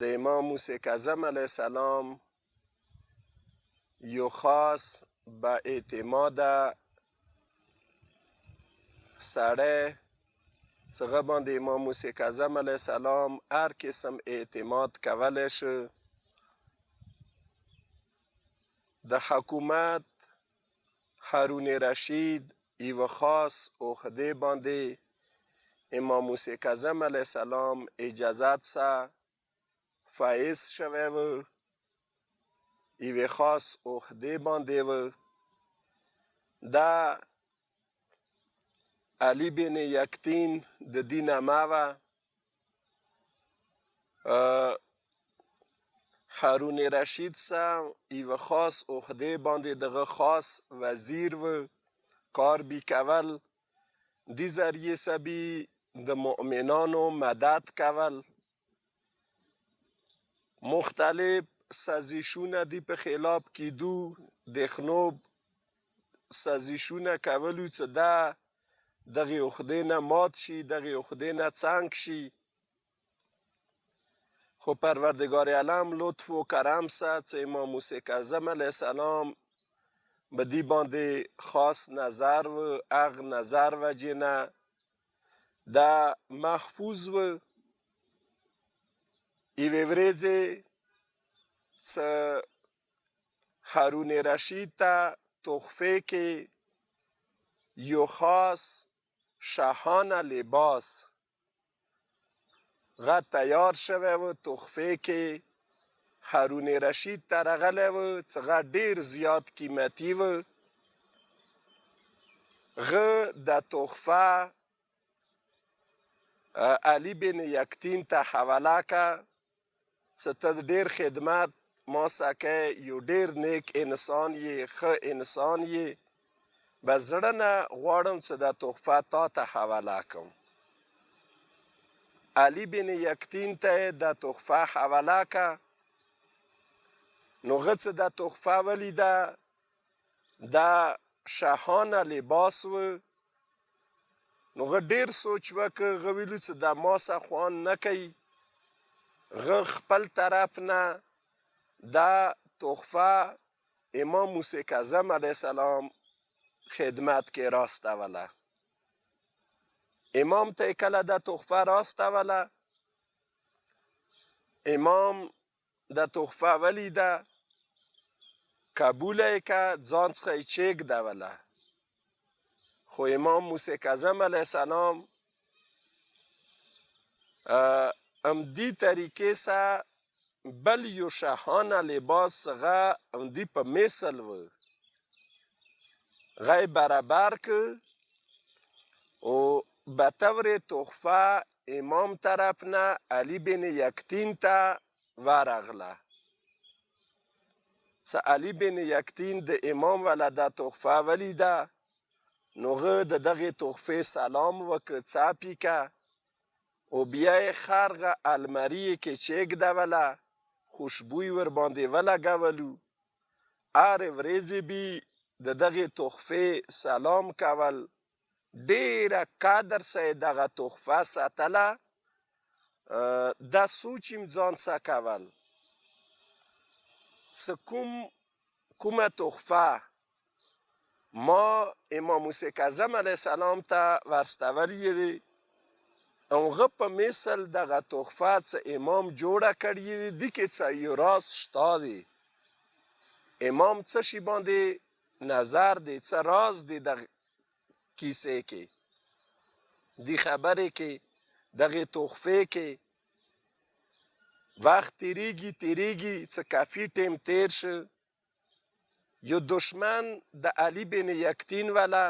د امام موسی کاظم علیه السلام یو خاص با اعتماده سړی څغه باندې امام موسی کاظم علیه السلام هر قسم اعتماد کولی شو. د حکومت هارون رشید یو خاص عهده باندې امام موسی کاظم علیه السلام اجازت سه فایز شوی و. یو خاص عهده باندې و. دا علی بن یکتین د دې نامه وه. هارون رشید سه یو خاص عهده باندې دغه خاص وزیر و. کار بی کول دی ذریعه سبی د مؤمنانو مدد کول. مختلف سازشونه دی په خلاف کیدو. د خنوب سازشونه کولو څه ده دغه عهده نه مات شي، دغه عهده نه څنګ شي. خو پروردگار عالم لطف و کرم سه چې امام موسی کاظم علیه السلام به دی باندې خاص نظر و. اغ نظر وجې نه دا محفوظ و. یوې ورځې څه هارون رشید ته تحفه کې یو خاص شاهانه لباس غا تیار شوی و. تحفه کې هارون رشید ته راغلی و څه غا ډیر زیات قیمتي و. غه د تحفه علی بن یکتین ته حواله که څه ته ډیر خدمت ما سکه، یو ډیر نیک انسان یې، ښه انسان یې، بس زړه نه غواړم چې دا تحفه تا ته حواله کړم. علی بن یکتین ته یې دا تحفه حواله که. نو هغه څه دا تحفه ولیده، دا شاهانه لباس و. نو هغه ډیر سوچ وکړ. هغه ویلو چې دا ما څه خوان نه کوي. هغه خپل طرف نه دا تحفه امام موسی کاظم علیه السلام خدمت کې راستوله. امام ته کله دا تحفه راستوله، امام دا تحفه ولیده، قبوله یې که، ځان څخه یې چېږدوله. خو امام موسی کاظم علیه السلام همدې طریقې سره بل یو شاهانه لباس څخه همدې په مثل و هغه یې برابر که او به طور تحفه امام طرف نه علی بن یکتین ته ورغله. څه علی بن یکتین د امام وله دا تحفه ولیده، نو هغه د دغې تحفې سلام وکړ، څاپ یې که او بیا یې خرغه الماري یې کې چېږدوله، خوشبوی ورباندې ولګولو. هرې ورځې به د دغې تحفې سلام کول. ډیره قدر سه دغه تحفه ساتله. دا سوچ یې ځان څه کول څه کومه تحفه ما امام موسی کاظم علیه السلام ته ورستولی دی، هغه په مثل دغه تحفه څه امام جوړه کړې دي کې څه یو راز شته دی. امام څه شي باندې نظر دی، څه راز دی د کیسې کې، دی خبرې کې، دغې تحفې کې. وخت تیریږي څه کافي ټیم تیر شو. یو دشمن د علی بن یکتین وله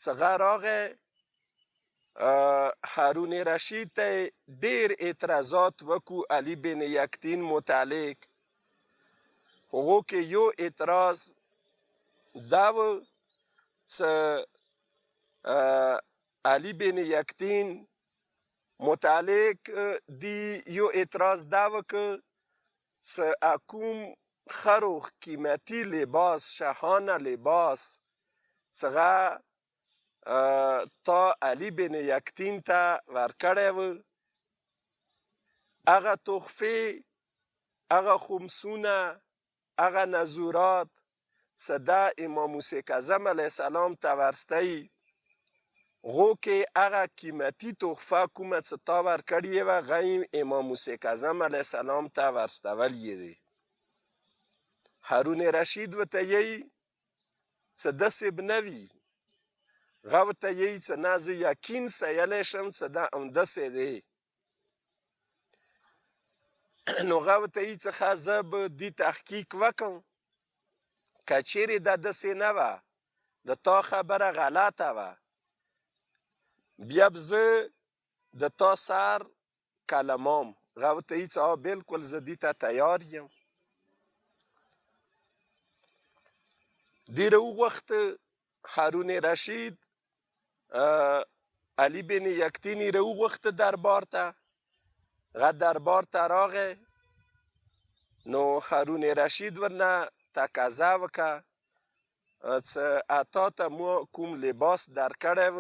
څغه راغی هارون رشید ته ډیر اعتراضات وکړو علی بن یکتین متعلق. هغو کې یو اعتراض دا و څه علی بن یکتین متعلق دی یو اعتراض دا وکړ څه کوم خروخ قیمتي لباس، شاهانه لباس څغه تا علی بن یکتین ته ورکړی و. هغه تحفې، هغه خمسونه، هغه نذورات څه دا امام موسی کاظم علیه السلام ته ورستی، غو کې هغه قیمتي تحفه کومه څه تا ورکړې وه هغه امام موسی کاظم علیه السلام ته ورستول یې دی. هارون رشید ورته یی څه داسې به نه وي، هغه ورته یی څه نه زه یقین سیلی شم څه دا همداسې دی. نو هغه ورته یی څخه زه به دې تحقیق وکړم، که چیرې دا داسې نه وه د تا خبره غلطه وه بیا به زه د تا سر کلمام. هغه ورته یی څه بلکل زه دې ته تیار یم. دې راوغوښته هارون رشید علي بن یکتین یې راوغوښته دربار ته. هغه دربار ته راغی نو هارون رشید ورنه تقاضا وکړه څه اتا ته مو کوم لباس درکړی و،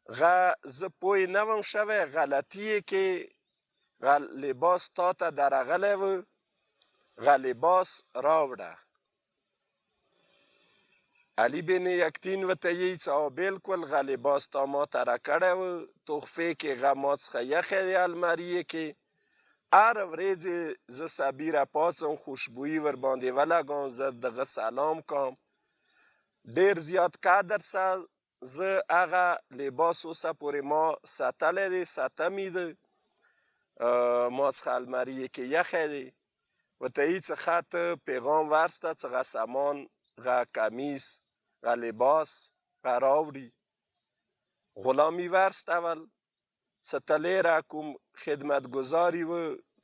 هغه زه پوه نه وم شوی غلطي یې کې هغه لباس تا ته درغلی و، هغه لباس راوړه. علي بن یکتین ورته یی څه بلکل هغه لباس تا ما ته راکړی و، تحفې کې هغه ما څخه یخی دی المارۍ کې. هر ورځ زه سبیره پاڅم خوشبویي ورباندې ولګوم، زه دغه سلام کوم، ډېر زیات قدر سره زه هغه لباس اوسه پورې ما ساتلی دی، ساتمی دی، ما څخه المارۍ کې یخی دی. ورته یی څخه ته پیغام ورسته څه هغه سامان، هغه کمیس، هغه لباس هغه راوړي. غلام یې ورستول، څه تلیره کوم خدمتګزاري و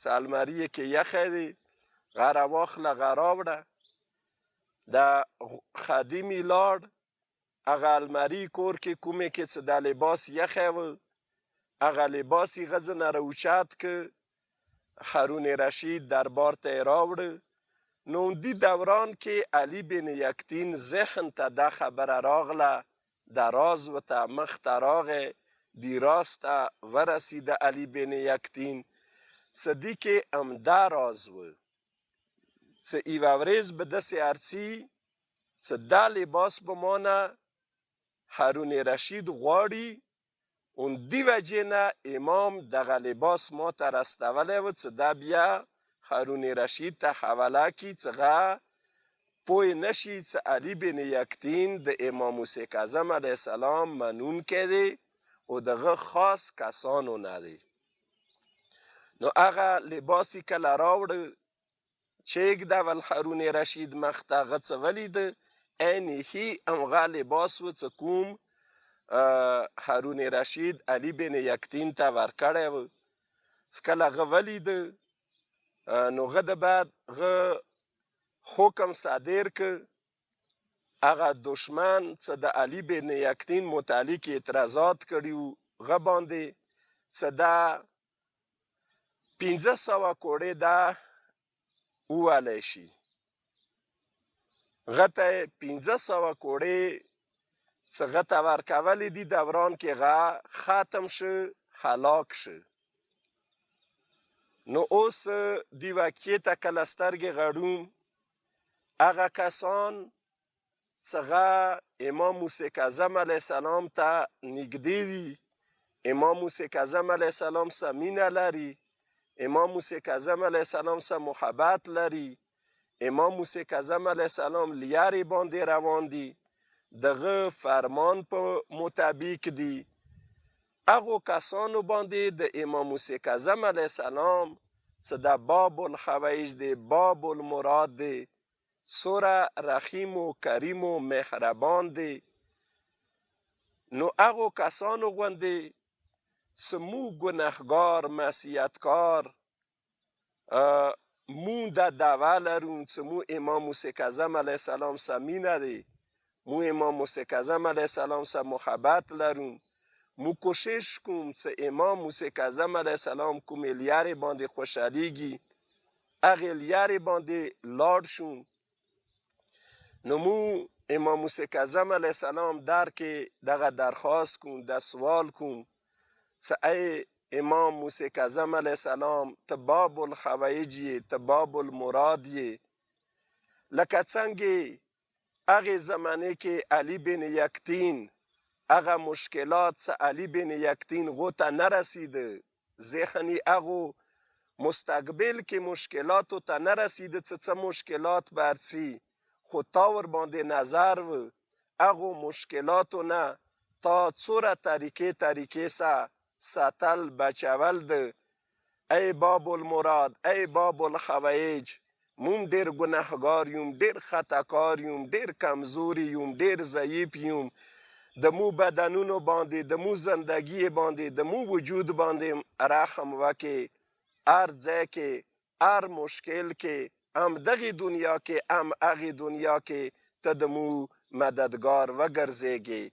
څه المارۍ کې یخی دی هغه راواخله هغه راوړه. د خادم یې لاړ، هغه المارۍ کور کې کومې کې څه دا لباس یخی و هغه لباس یې هغه ځنه راوچت که، هارون رشید دربار ته یې راوړه. نو دې دوران کې علي بن یکتین ذهن ته دا خبره راغله، د راز ورته مخ ته راغی، دې راز ته ورسېده علي بن یکتین څه دې کې همدا راز و څه یوه ورځ به داسې ارڅي څه دا لباس به ما نه هارون رشید غواړي، همدې وجې نه امام دغه لباس ما ته رستولی و څه دا بیا هارون رشید ته حواله کړي څه هغه پوه نه شي څه علي بن یکتین د امام موسی کاظم علیه السلام منونکی دی او دغه خاص کسانو نه دی. نو هغه لباس یې کله راوړه چېږده هارون رشید مخ ته هغه څه ولیده عیني همغه لباس و څه کوم هارون رشید علي بن یکتین ته ورکړی و. څه کله هغه ولیده نو هغه د بعد هغه حکم صادر که هغه دشمن څه د علي بن یکتین متعلق اعتراضات کړي وو هغه باندې څه دا 1500 کوړې دا ووهلی شي، هغه ته 1500 کوړې څه هغه ته ورکولې دي دوران کې هغه ختم شه، هلاک شه. نو اوس دې واقعې ته کله سترګې غړوم هغه کسان څه هغه امام موسی کاظم علیه السلام ته نږدې دي، امام موسی کاظم علیه السلام سره مینه لري، امام موسی کاظم علیه السلام سره محبت لري، امام موسی کاظم علیه السلام لیارې باندې روان دي، دغه فرمان په مطابق دي. هغو کسانو باندې د امام موسی کاظم علیه السلام څه د باب الحوایج دی، باب المراد دی، څومره رحیم و کریم و مهربان دی. نو هغو کسانو غوندې څه موږ ګنهګار معصیتکار مونږ دا دعوه لرو څه مو امام موسی کاظم علیه السلام سره مینه دی، مو امام موسی کاظم علیه السلام سره محبت لرو، مو کوشش کوم څه امام موسی کاظم علیه السلام کومې لیارې باندې خوشحالیږي هغې لیارې باندې لاړ شو. نو مو امام موسی کاظم علیه السلام در کې دغه درخواست کوم، د سوال کوم څه ای امام موسی کاظم علیه السلام ته باب الحوایج یې، ته باب المراد یې. لکه څنګه هغې زمانې کې علي بن یکتین هغه مشکلات څه علي بن یکتین غو ته نه رسیده، ذهنی هغو مستقبل کې مشکلاتو ته نه رسیده څه مشکلات برسي، خو تا ور باندې نظر و هغو مشکلاتو نه تا څوره طریقې سه ساتل بچول ده. ای باب المراد، ای باب الحوایج، مون ډیر ګناهګار یم، ډیر خطاکار یم، ډیر کمزوري یم، ډیر ضعیف یم، د مو بدنونو باندې، د مو زندگی باندې، د مو وجود باندې رحم وکې. هر ځای کې، هر مشکل کې، هم دغې دنیا کې هم هغې دنیا کې ته د مو مددگار وګرځېږې.